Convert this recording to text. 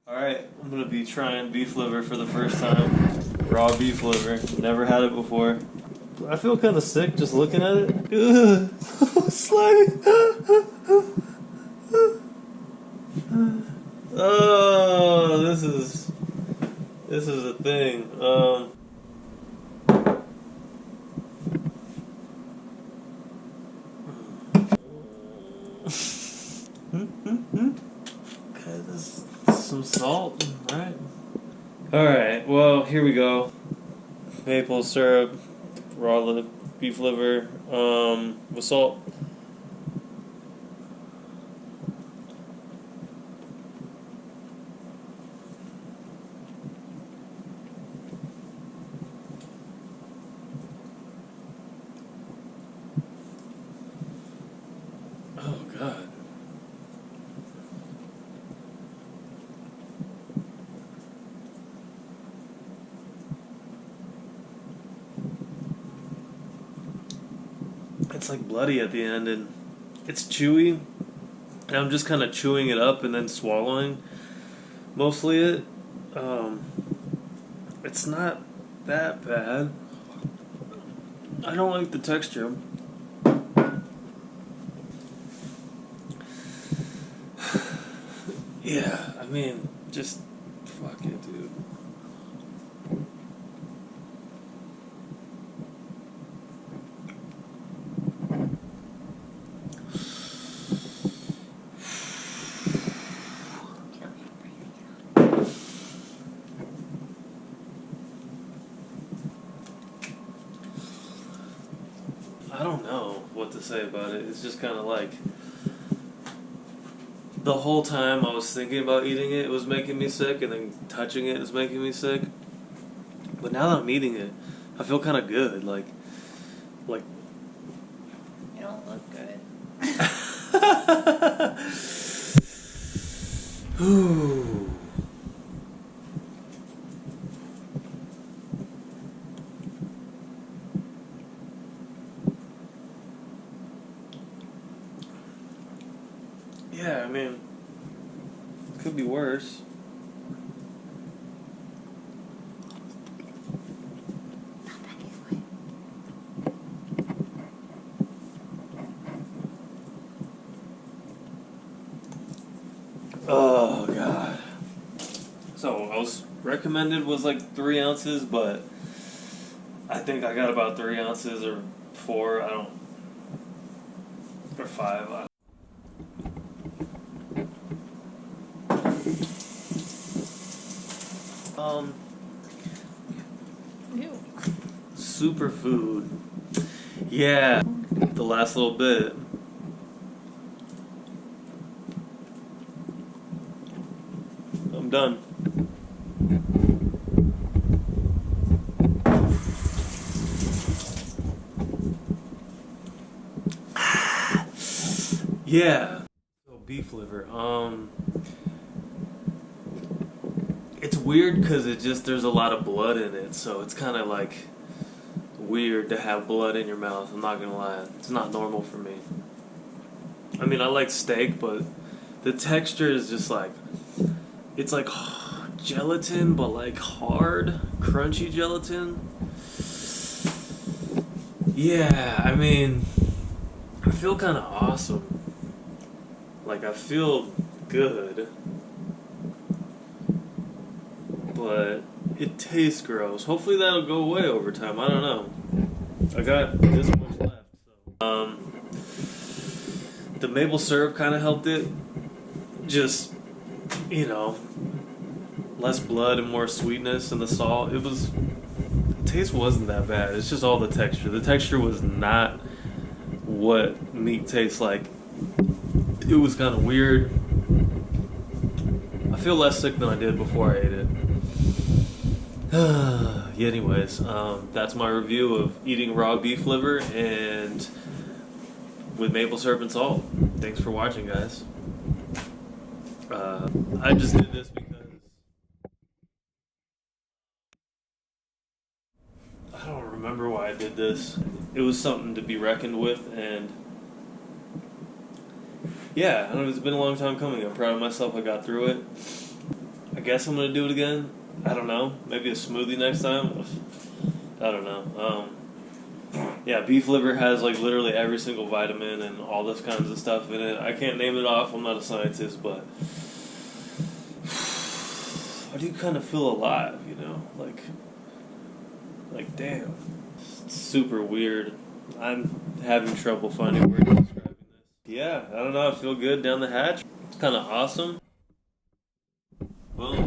Alright, I'm gonna be trying beef liver for the first time. Raw beef liver. Never had it before. I feel kind of sick just looking at it. Ugh, slimy. Oh, this is a thing. Okay, this is some salt. Alright, well, here we go. Maple syrup, beef liver, with salt. Oh, God. It's like bloody at the end, and it's chewy, and I'm just kind of chewing it up and then swallowing mostly it. It's not that bad. I don't like the texture. Yeah, I mean, just fuck it, dude. I don't know what to say about it. It's just kind of like the whole time I was thinking about eating it, it was making me sick, and then touching it is making me sick. But now that I'm eating it, I feel kind of good. Like. You don't look good. Ooh. Yeah, I mean, it could be worse. Oh, God. So, I was recommended was like 3 ounces, but I think I got about 3 ounces or 4, or 5. Ew. Superfood. Yeah, the last little bit. I'm done. Yeah. So beef liver. It's weird because there's a lot of blood in it, so it's kind of like weird to have blood in your mouth. I'm not gonna lie, it's not normal for me. I mean, I like steak, but the texture is just like, it's like gelatin, but like hard, crunchy gelatin. Yeah, I mean, I feel kind of awesome. Like, I feel good. But it tastes gross. Hopefully that'll go away over time. I don't know. I got this much left. So. The maple syrup kind of helped it. Just, less blood and more sweetness, and the salt. The taste wasn't that bad. It's just all the texture. The texture was not what meat tastes like. It was kind of weird. I feel less sick than I did before I ate it. Yeah, anyways, that's my review of eating raw beef liver and with maple syrup and salt. Thanks for watching, guys. I just did this because I don't remember why I did this. It was something to be reckoned with, and yeah, I don't know, it's been a long time coming. I'm proud of myself. I got through it. I guess I'm gonna do it again. I don't know. Maybe a smoothie next time. I don't know. Yeah, beef liver has like literally every single vitamin and all this kinds of stuff in it. I can't name it off. I'm not a scientist, but I do kind of feel alive, you know, like damn. It's super weird. I'm having trouble finding words describing this. Yeah, I don't know. I feel good down the hatch. It's kind of awesome. Boom.